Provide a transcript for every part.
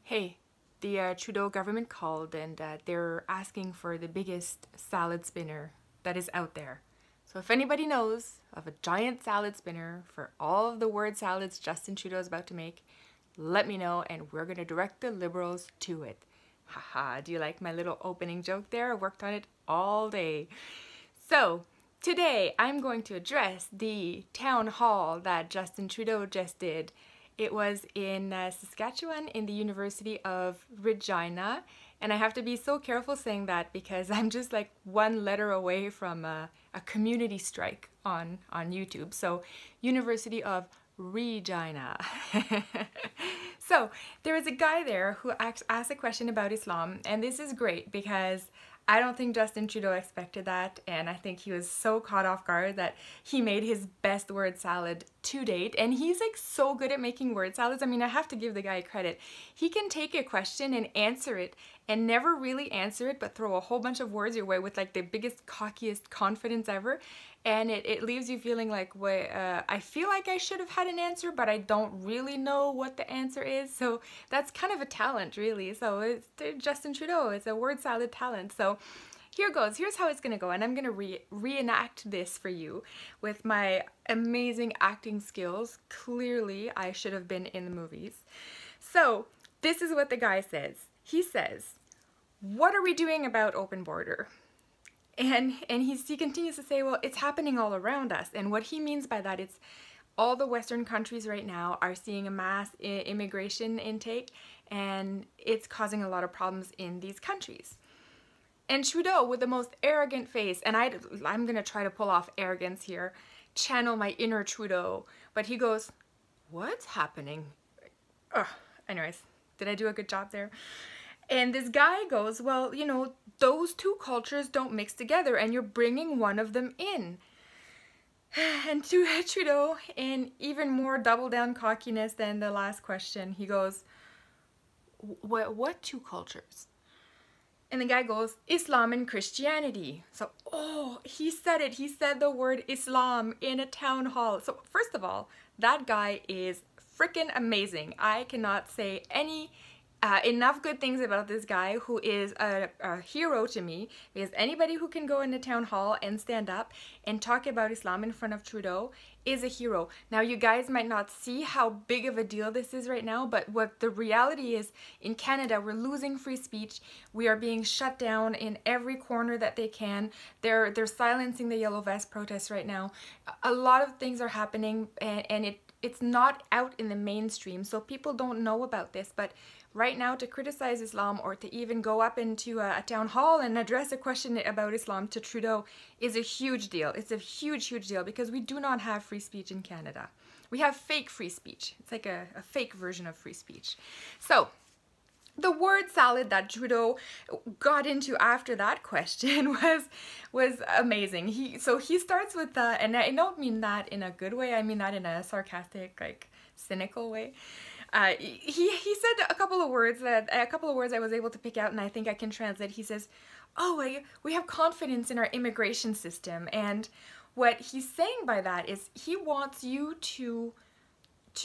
Hey, the Trudeau government called and they're asking for the biggest salad spinner that is out there. So if anybody knows of a giant salad spinner for all of the word salads Justin Trudeau is about to make, let me know and we're going to direct the Liberals to it. Haha, do you like my little opening joke there? I worked on it all day. So today I'm going to address the town hall that Justin Trudeau just did. It was in Saskatchewan in the University of Regina, and I have to be so careful saying that because I'm just like one letter away from a community strike on YouTube. So University of Regina. So there was a guy there who asked a question about Islam, and this is great because I don't think Justin Trudeau expected that, and I think he was so caught off guard that he made his best word salad to date. And he's like so good at making word salads. I mean, I have to give the guy credit. He can take a question and answer it and never really answer it, but throw a whole bunch of words your way with like the biggest, cockiest confidence ever. And it leaves you feeling like, I feel like I should have had an answer, but I don't really know what the answer is. So that's kind of a talent, really. So it's Justin Trudeau. It's a word salad talent. So here goes. Here's how it's going to go. And I'm going to reenact this for you with my amazing acting skills. Clearly, I should have been in the movies. So this is what the guy says. He says, "What are we doing about open border?" And he continues to say, well, it's happening all around us. And what he means by that is all the Western countries right now are seeing a mass immigration intake, and it's causing a lot of problems in these countries. And Trudeau, with the most arrogant face, and I'm going to try to pull off arrogance here, channel my inner Trudeau, but he goes, what's happening? Ugh. Anyways, did I do a good job there? And this guy goes, well, you know, those two cultures don't mix together and you're bringing one of them in. And to Trudeau, in even more double down cockiness than the last question, he goes, what two cultures? And the guy goes, Islam and Christianity. So, oh, he said it. He said the word Islam in a town hall. So first of all, that guy is freaking amazing. I cannot say enough good things about this guy, who is a hero to me, because anybody who can go into town hall and stand up and talk about Islam in front of Trudeau is a hero. Now, you guys might not see how big of a deal this is right now, but what the reality is, in Canada, we're losing free speech. We are being shut down in every corner that they can. They're silencing the Yellow Vest protests right now. A lot of things are happening, and it's not out in the mainstream, so people don't know about this. But right now, to criticize Islam or to even go up into a town hall and address a question about Islam to Trudeau is a huge deal. It's a huge, huge deal because we do not have free speech in Canada. We have fake free speech. It's like a fake version of free speech. So the word salad that Trudeau got into after that question was amazing. So he starts with and I don't mean that in a good way. I mean that in a sarcastic, like cynical way. He said a couple of words I was able to pick out, and I think I can translate. He says, "Oh, we have confidence in our immigration system," and what he's saying by that is he wants you to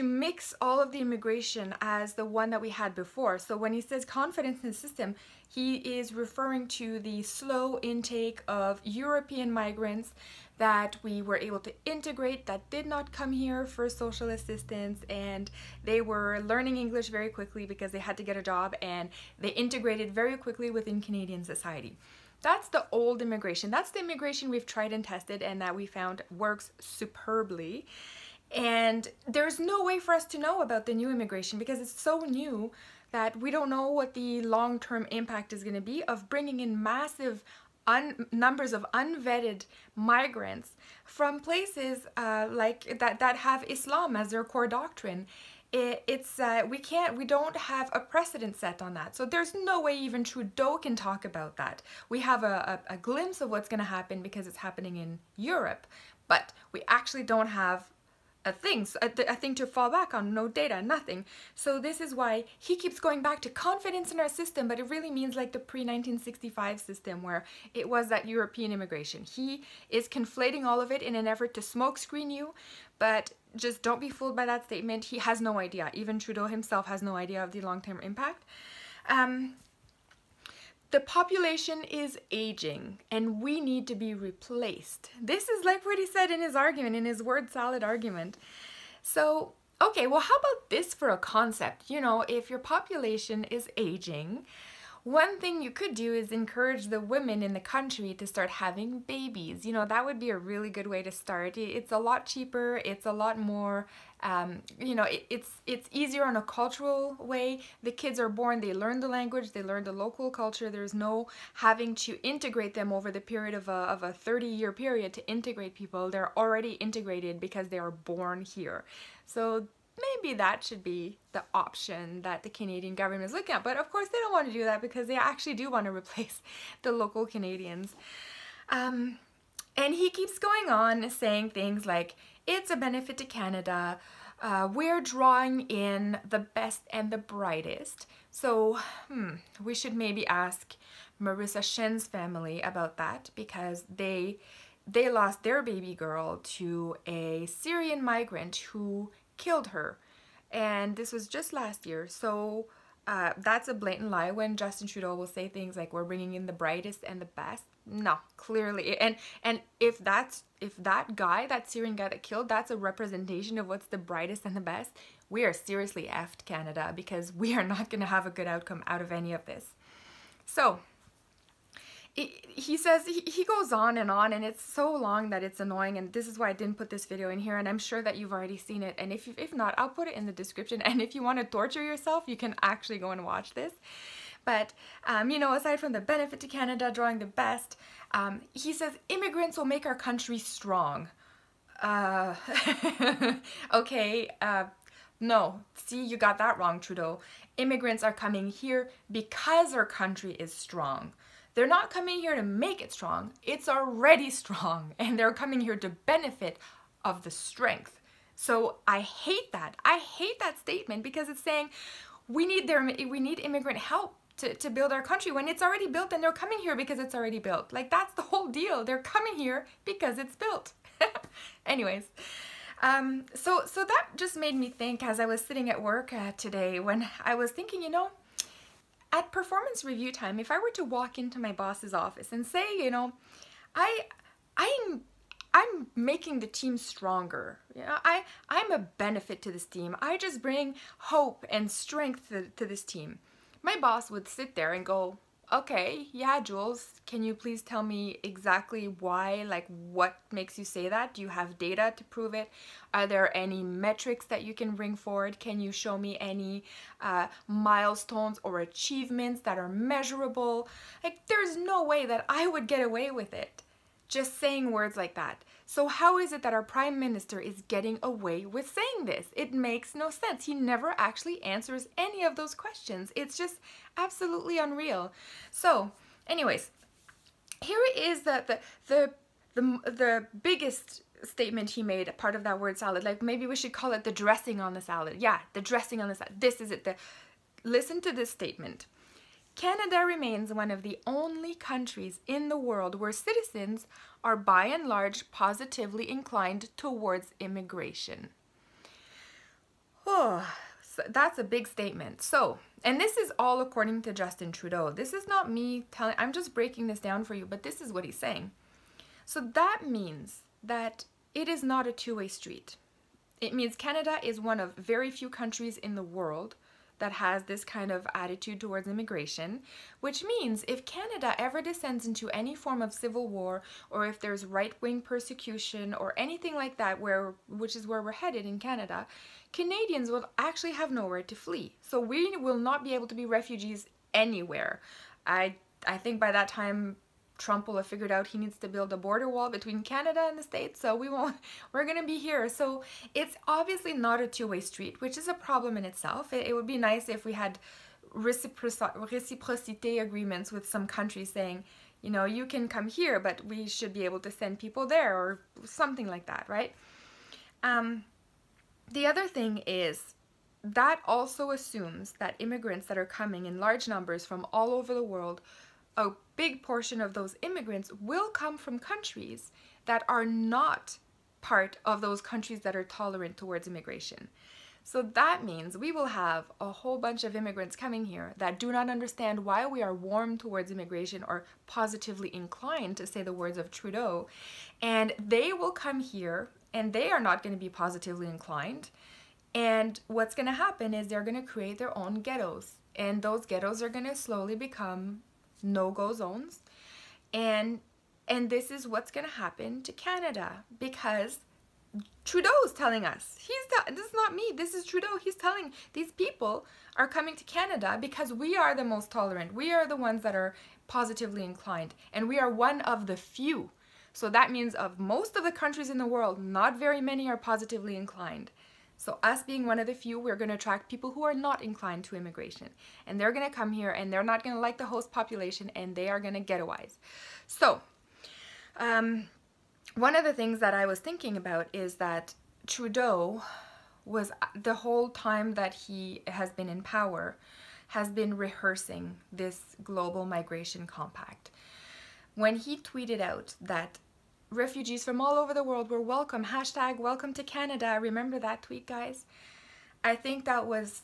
mix all of the immigration as the one that we had before. So when he says confidence in the system, he is referring to the slow intake of European migrants that we were able to integrate, that did not come here for social assistance, and they were learning English very quickly because they had to get a job, and they integrated very quickly within Canadian society. That's the old immigration. That's the immigration we've tried and tested and that we found works superbly. And there's no way for us to know about the new immigration because it's so new that we don't know what the long-term impact is going to be of bringing in massive numbers of unvetted migrants from places like that have Islam as their core doctrine. We don't have a precedent set on that. So there's no way even Trudeau can talk about that. We have a glimpse of what's going to happen because it's happening in Europe, but we actually don't have a thing to fall back on, no data, nothing. So this is why he keeps going back to confidence in our system, but it really means like the pre-1965 system where it was that European immigration. He is conflating all of it in an effort to smokescreen you, but just don't be fooled by that statement. He has no idea. Even Trudeau himself has no idea of the long-term impact. The population is aging and we need to be replaced. This is like what he said in his argument, in his word salad argument. So, okay, well, how about this for a concept? You know, if your population is aging, one thing you could do is encourage the women in the country to start having babies. You know, that would be a really good way to start. It's a lot cheaper. It's a lot more, you know, it's easier on a cultural way. The kids are born, they learn the language, they learn the local culture. There's no having to integrate them over the period of a 30-year period to integrate people. They're already integrated because they are born here. So maybe that should be the option that the Canadian government is looking at. But of course they don't want to do that because they actually do want to replace the local Canadians. And he keeps going on saying things like, it's a benefit to Canada, we're drawing in the best and the brightest. So we should maybe ask Marissa Shen's family about that, because they lost their baby girl to a Syrian migrant who killed her, and this was just last year. So that's a blatant lie when Justin Trudeau will say things like we're bringing in the brightest and the best. No, clearly, and if that guy, that Syrian guy that killed, that's a representation of what's the brightest and the best, we are seriously effed, Canada, because we are not going to have a good outcome out of any of this. So he says, he goes on, and it's so long that it's annoying, and this is why I didn't put this video in here, and I'm sure that you've already seen it, and if not, I'll put it in the description, and if you want to torture yourself, you can actually go and watch this. But, you know, aside from the benefit to Canada, drawing the best, he says, immigrants will make our country strong. Okay, no, see, you got that wrong, Trudeau. Immigrants are coming here because our country is strong. They're not coming here to make it strong. It's already strong, and they're coming here to benefit of the strength. So I hate that. I hate that statement, because it's saying we need immigrant help to build our country when it's already built, and they're coming here because it's already built. Like, that's the whole deal. They're coming here because it's built. Anyways, so that just made me think, as I was sitting at work today, when I was thinking, you know, at performance review time, if I were to walk into my boss's office and say, you know, I'm making the team stronger. You know, I'm a benefit to this team. I just bring hope and strength to this team. My boss would sit there and go, okay, yeah, Jules, can you please tell me exactly why, like what makes you say that? Do you have data to prove it? Are there any metrics that you can bring forward? Can you show me any milestones or achievements that are measurable? Like, there's no way that I would get away with it just saying words like that. So how is it that our Prime Minister is getting away with saying this? It makes no sense. He never actually answers any of those questions. It's just absolutely unreal. So anyways, here is the biggest statement he made, part of that word salad. Like, maybe we should call it the dressing on the salad. Yeah, the dressing on the salad. This is it. Listen to this statement. Canada remains one of the only countries in the world where citizens are by and large positively inclined towards immigration. Oh, so that's a big statement. So, and this is all according to Justin Trudeau. This is not me telling, I'm just breaking this down for you, but this is what he's saying. So that means that it is not a two-way street. It means Canada is one of very few countries in the world that has this kind of attitude towards immigration, which means if Canada ever descends into any form of civil war, or if there's right-wing persecution or anything like that, which is where we're headed in Canada, Canadians will actually have nowhere to flee. So we will not be able to be refugees anywhere. I think by that time Trump will have figured out he needs to build a border wall between Canada and the States, so we're gonna be here. So it's obviously not a two-way street, which is a problem in itself. It would be nice if we had reciprocity agreements with some countries saying, you know, you can come here, but we should be able to send people there, or something like that, right? The other thing is that also assumes that immigrants that are coming in large numbers from all over the world, a big portion of those immigrants will come from countries that are not part of those countries that are tolerant towards immigration. So that means we will have a whole bunch of immigrants coming here that do not understand why we are warm towards immigration or positively inclined, to say the words of Trudeau. And they will come here and they are not going to be positively inclined. And what's going to happen is they're going to create their own ghettos. And those ghettos are going to slowly become no-go zones. And this is what's going to happen to Canada, because Trudeau's telling us. This is not me. This is Trudeau. He's telling these people are coming to Canada because we are the most tolerant. We are the ones that are positively inclined. And we are one of the few. So that means of most of the countries in the world, not very many are positively inclined. So us being one of the few, we're going to attract people who are not inclined to immigration. And they're going to come here and they're not going to like the host population and they are going to ghettoize. So, one of the things that I was thinking about is that Trudeau was, the whole time that he has been in power, has been rehearsing this global migration compact. When he tweeted out that refugees from all over the world were welcome, hashtag welcome to Canada, remember that tweet, guys? I think that was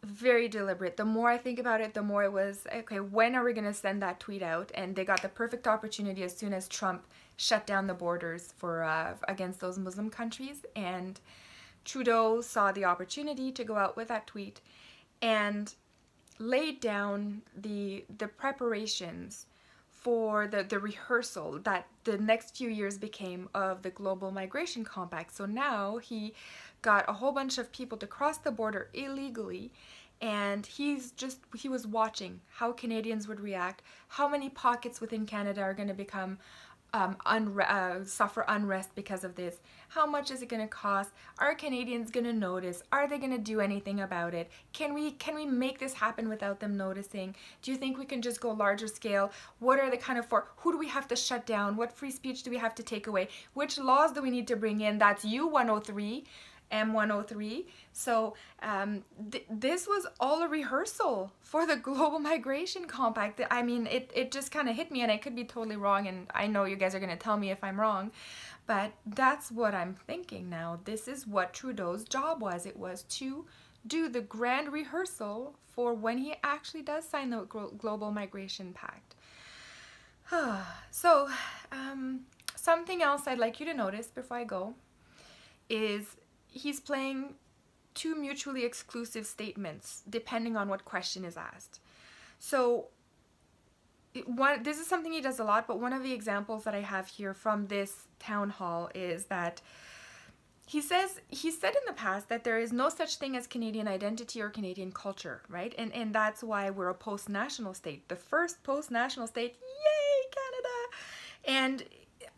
very deliberate. The more I think about it, the more it was, okay, when are we going to send that tweet out? And they got the perfect opportunity as soon as Trump shut down the borders for against those Muslim countries. And Trudeau saw the opportunity to go out with that tweet and laid down the preparations for the rehearsal that the next few years became of the global migration compact. So now he got a whole bunch of people to cross the border illegally, and he was watching how Canadians would react, how many pockets within Canada are going to become suffer unrest because of this. How much is it going to cost? Are Canadians going to notice? Are they going to do anything about it? Can we make this happen without them noticing? Do you think we can just go larger scale? What are the kind of who do we have to shut down? What free speech do we have to take away? Which laws do we need to bring in? That's U103. M103. So this was all a rehearsal for the global migration compact. I mean, it just kind of hit me, and I could be totally wrong, and I know you guys are going to tell me if I'm wrong, but that's what I'm thinking now. This is what Trudeau's job was. It was to do the grand rehearsal for when he actually does sign the global migration pact. So something else I'd like you to notice before I go is he's playing two mutually exclusive statements depending on what question is asked. So this is something he does a lot, but one of the examples that I have here from this town hall is that he said in the past that there is no such thing as Canadian identity or Canadian culture, right? And that's why we're a post-national state, the first post-national state. Yay, Canada! And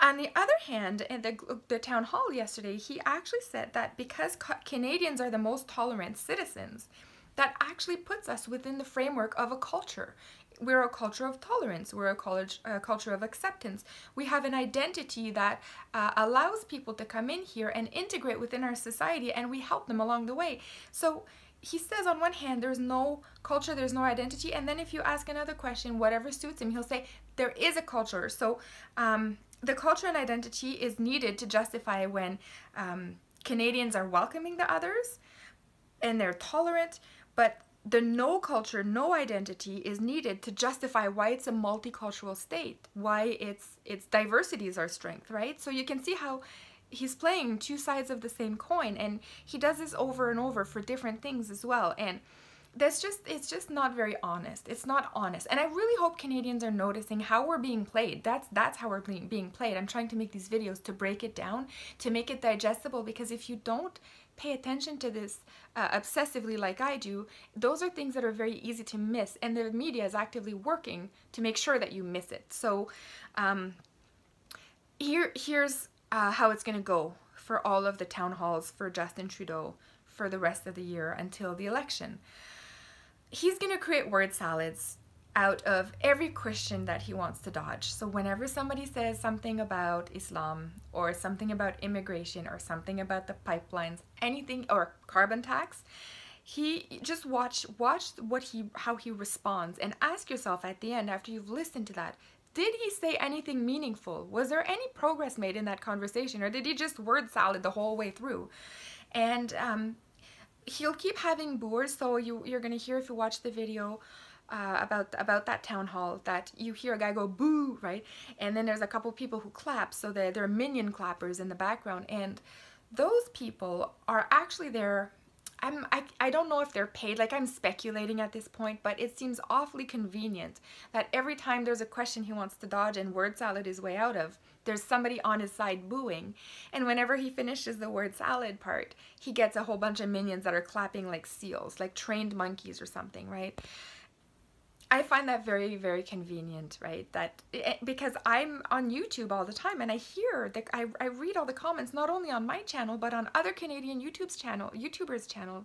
on the other hand, in the town hall yesterday, he actually said that because Canadians are the most tolerant citizens, that actually puts us within the framework of a culture. We're a culture of tolerance. We're a culture of acceptance. We have an identity that allows people to come in here and integrate within our society, and we help them along the way. So he says on one hand, there's no culture, there's no identity, and then if you ask another question, whatever suits him, he'll say there is a culture. So the culture and identity is needed to justify when Canadians are welcoming the others and they're tolerant, but the no culture, no identity is needed to justify why it's a multicultural state, why its diversity is our strength, right? So you can see how he's playing two sides of the same coin, and he does this over and over for different things as well. And it's just not very honest. It's not honest. And I really hope Canadians are noticing how we're being played. That's how we're being played. I'm trying to make these videos to break it down, to make it digestible, because if you don't pay attention to this obsessively like I do, those are things that are very easy to miss, and the media is actively working to make sure that you miss it. So here's how it's going to go for all of the town halls for Justin Trudeau for the rest of the year until the election. He's going to create word salads out of every Christian that he wants to dodge. So whenever somebody says something about Islam or something about immigration or something about the pipelines, anything, or carbon tax, he just watch how he responds, and ask yourself at the end, after you've listened to that, did he say anything meaningful? Was there any progress made in that conversation, or did he just word salad the whole way through? And he'll keep having boors. So you're gonna hear, if you watch the video about that town hall, that you hear a guy go boo, right? And then there's a couple people who clap, so they're minion clappers in the background, and those people are actually there. I don't know if they're paid, like I'm speculating at this point, but it seems awfully convenient that every time there's a question he wants to dodge and word salad his way out of, there's somebody on his side booing. And whenever he finishes the word salad part, he gets a whole bunch of minions that are clapping like seals, like trained monkeys or something, right? I find that very, very convenient, right? Because I'm on YouTube all the time, and I hear that I read all the comments, not only on my channel, but on other Canadian YouTubers' channel,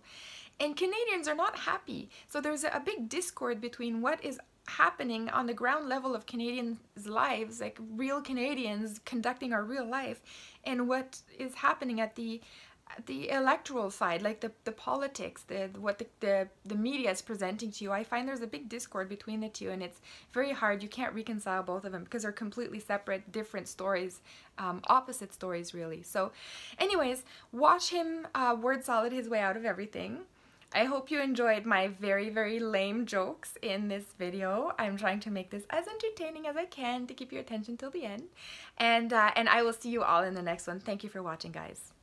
and Canadians are not happy. So there's a big discord between what is happening on the ground level of Canadians' lives, like real Canadians conducting our real life, and what is happening at the electoral side, like the politics, what the media is presenting to you. I find there's a big discord between the two, and it's very hard. You can't reconcile both of them because they're completely separate, different stories, opposite stories really. So anyways, watch him word salad his way out of everything. I hope you enjoyed my very, very lame jokes in this video. I'm trying to make this as entertaining as I can to keep your attention till the end. And I will see you all in the next one. Thank you for watching, guys.